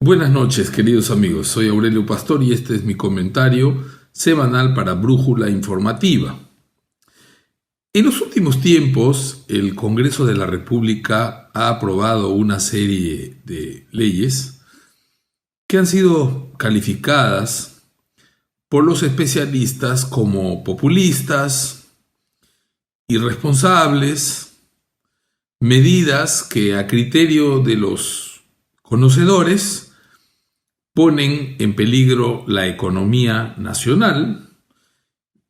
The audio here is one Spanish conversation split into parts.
Buenas noches, queridos amigos. Soy Aurelio Pastor y este es mi comentario semanal para Brújula Informativa. En los últimos tiempos, el Congreso de la República ha aprobado una serie de leyes que han sido calificadas por los especialistas como populistas, irresponsables, medidas que a criterio de los conocedores ponen en peligro la economía nacional,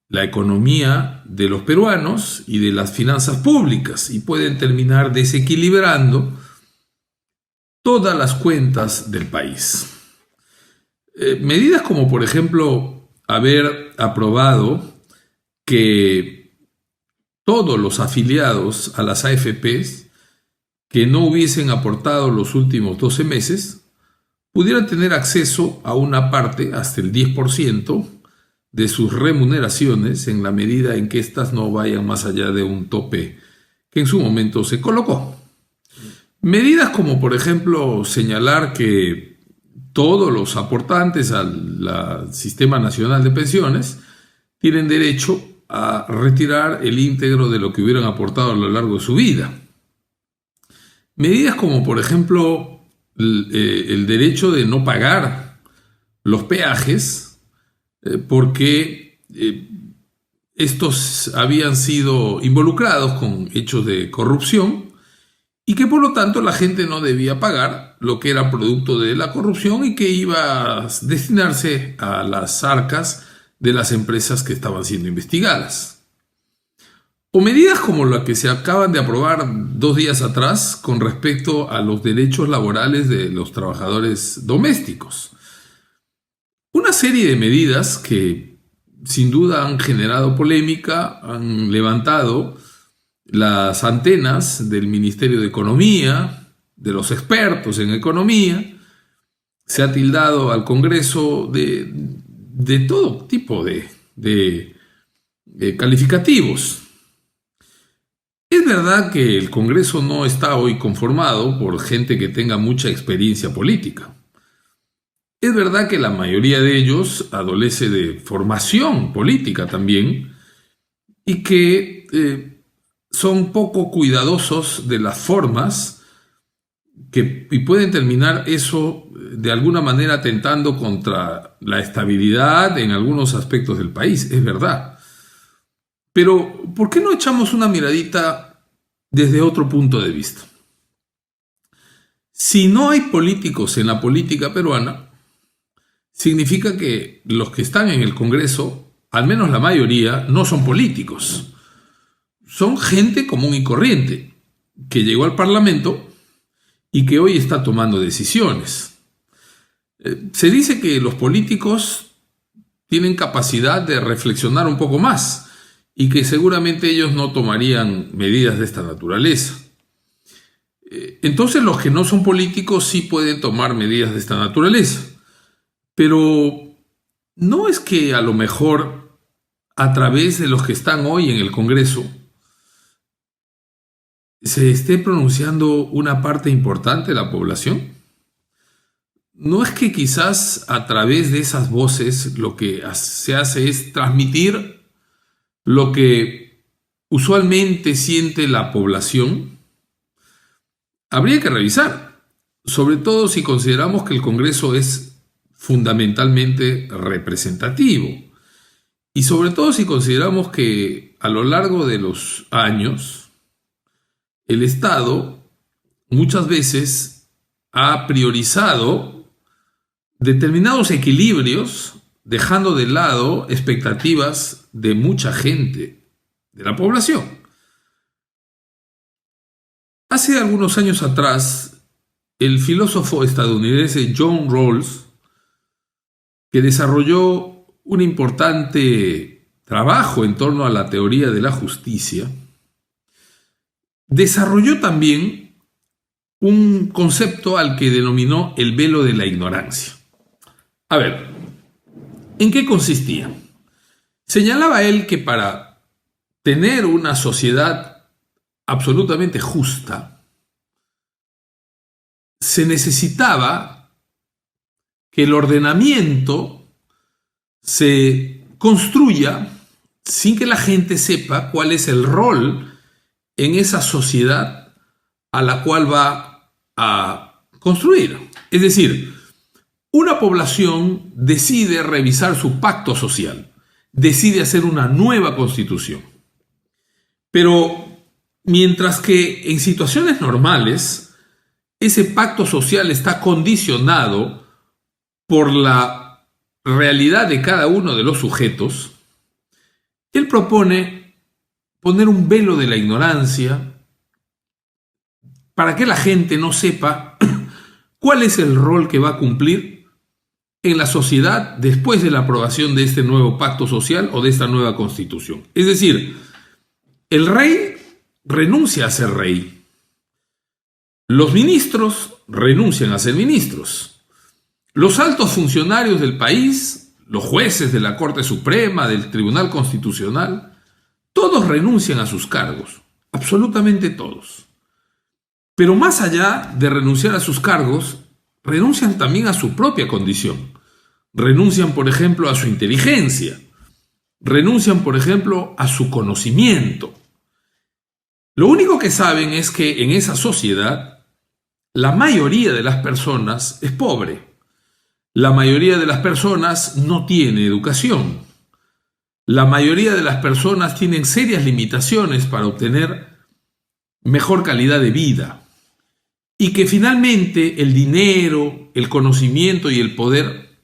la economía de los peruanos y de las finanzas públicas, y pueden terminar desequilibrando todas las cuentas del país. Medidas como, por ejemplo, haber aprobado que todos los afiliados a las AFPs que no hubiesen aportado los últimos 12 meses pudieran tener acceso a una parte, hasta el 10%, de sus remuneraciones en la medida en que éstas no vayan más allá de un tope que en su momento se colocó. Medidas como, por ejemplo, señalar que todos los aportantes al Sistema Nacional de Pensiones tienen derecho a retirar el íntegro de lo que hubieran aportado a lo largo de su vida. Medidas como, por ejemplo, el derecho de no pagar los peajes porque estos habían sido involucrados con hechos de corrupción y que por lo tanto la gente no debía pagar lo que era producto de la corrupción y que iba a destinarse a las arcas de las empresas que estaban siendo investigadas. O medidas como la que se acaban de aprobar 2 días atrás con respecto a los derechos laborales de los trabajadores domésticos. Una serie de medidas que sin duda han generado polémica, han levantado las antenas del Ministerio de Economía, de los expertos en economía. Se ha tildado al Congreso de todo tipo de calificativos. Es verdad que el Congreso no está hoy conformado por gente que tenga mucha experiencia política. Es verdad que la mayoría de ellos adolece de formación política también y que son poco cuidadosos de las formas y pueden terminar eso de alguna manera atentando contra la estabilidad en algunos aspectos del país, es verdad. Pero, ¿por qué no echamos una miradita desde otro punto de vista? Si no hay políticos en la política peruana, significa que los que están en el Congreso, al menos la mayoría, no son políticos. Son gente común y corriente, que llegó al Parlamento y que hoy está tomando decisiones. Se dice que los políticos tienen capacidad de reflexionar un poco más, y que seguramente ellos no tomarían medidas de esta naturaleza. Entonces los que no son políticos sí pueden tomar medidas de esta naturaleza. Pero no es que a lo mejor a través de los que están hoy en el Congreso se esté pronunciando una parte importante de la población. No es que quizás a través de esas voces lo que se hace es transmitir lo que usualmente siente la población. Habría que revisar, sobre todo si consideramos que el Congreso es fundamentalmente representativo y sobre todo si consideramos que a lo largo de los años el Estado muchas veces ha priorizado determinados equilibrios dejando de lado expectativas de mucha gente, de la población. Hace algunos años atrás, el filósofo estadounidense John Rawls, que desarrolló un importante trabajo en torno a la teoría de la justicia, desarrolló también un concepto al que denominó el velo de la ignorancia. A ver, ¿en qué consistía? Señalaba él que para tener una sociedad absolutamente justa, se necesitaba que el ordenamiento se construya sin que la gente sepa cuál es el rol en esa sociedad a la cual va a construir. Es decir, una población decide revisar su pacto social, decide hacer una nueva constitución. Pero mientras que en situaciones normales, ese pacto social está condicionado por la realidad de cada uno de los sujetos, él propone poner un velo de la ignorancia para que la gente no sepa cuál es el rol que va a cumplir en la sociedad después de la aprobación de este nuevo pacto social o de esta nueva constitución. Es decir, el rey renuncia a ser rey. Los ministros renuncian a ser ministros. Los altos funcionarios del país, los jueces de la Corte Suprema, del Tribunal Constitucional, todos renuncian a sus cargos, absolutamente todos. Pero más allá de renunciar a sus cargos, renuncian también a su propia condición. Renuncian, por ejemplo, a su inteligencia. Renuncian, por ejemplo, a su conocimiento. Lo único que saben es que en esa sociedad la mayoría de las personas es pobre. La mayoría de las personas no tiene educación. La mayoría de las personas tienen serias limitaciones para obtener mejor calidad de vida. Y que finalmente el dinero, el conocimiento y el poder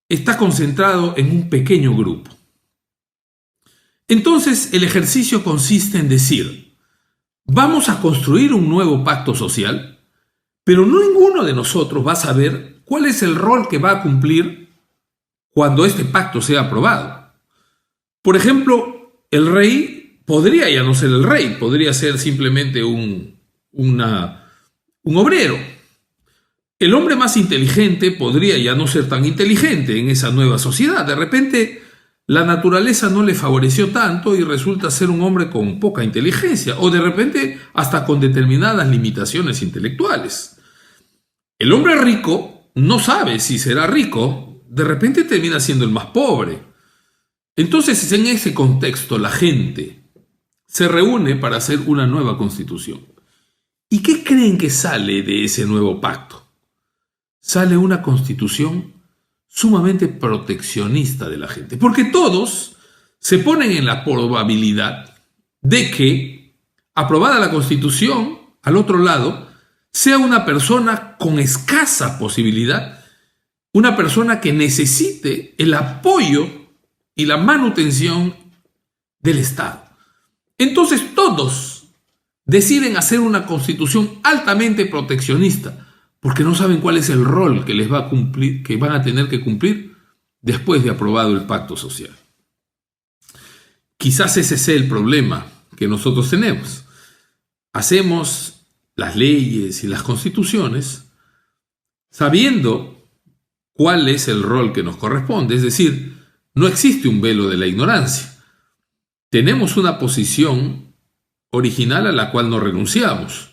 está concentrado en un pequeño grupo. Entonces el ejercicio consiste en decir: vamos a construir un nuevo pacto social, pero no ninguno de nosotros va a saber cuál es el rol que va a cumplir cuando este pacto sea aprobado. Por ejemplo, el rey podría ya no ser el rey, podría ser simplemente un obrero. El hombre más inteligente podría ya no ser tan inteligente en esa nueva sociedad. De repente, la naturaleza no le favoreció tanto y resulta ser un hombre con poca inteligencia, o de repente hasta con determinadas limitaciones intelectuales. El hombre rico no sabe si será rico, de repente termina siendo el más pobre. Entonces, en ese contexto, la gente se reúne para hacer una nueva constitución. ¿Y qué creen que sale de ese nuevo pacto? Sale una constitución sumamente proteccionista de la gente, porque todos se ponen en la probabilidad de que, aprobada la constitución, al otro lado, sea una persona con escasa posibilidad, una persona que necesite el apoyo y la manutención del Estado. Entonces todos deciden hacer una constitución altamente proteccionista, porque no saben cuál es el rol que les va a cumplir, que van a tener que cumplir después de aprobado el pacto social. Quizás ese sea el problema que nosotros tenemos. Hacemos las leyes y las constituciones sabiendo cuál es el rol que nos corresponde, es decir, no existe un velo de la ignorancia. Tenemos una posición original a la cual no renunciamos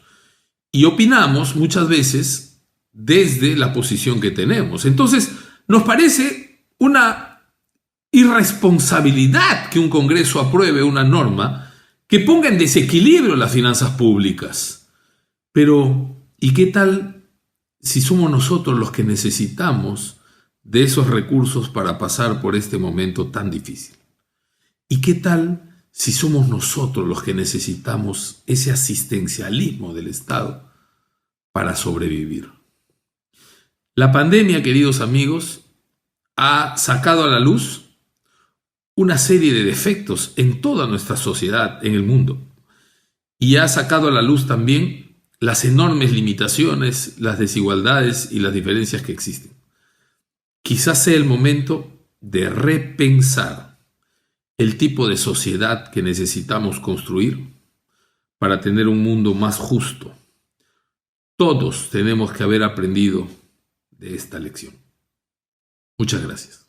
y opinamos muchas veces desde la posición que tenemos. Entonces, nos parece una irresponsabilidad que un Congreso apruebe una norma que ponga en desequilibrio las finanzas públicas. Pero, ¿y qué tal si somos nosotros los que necesitamos de esos recursos para pasar por este momento tan difícil? ¿Y qué tal si somos nosotros los que necesitamos ese asistencialismo del Estado para sobrevivir? La pandemia, queridos amigos, ha sacado a la luz una serie de defectos en toda nuestra sociedad, en el mundo, y ha sacado a la luz también las enormes limitaciones, las desigualdades y las diferencias que existen. Quizás sea el momento de repensar el tipo de sociedad que necesitamos construir para tener un mundo más justo. Todos tenemos que haber aprendido de esta lección. Muchas gracias.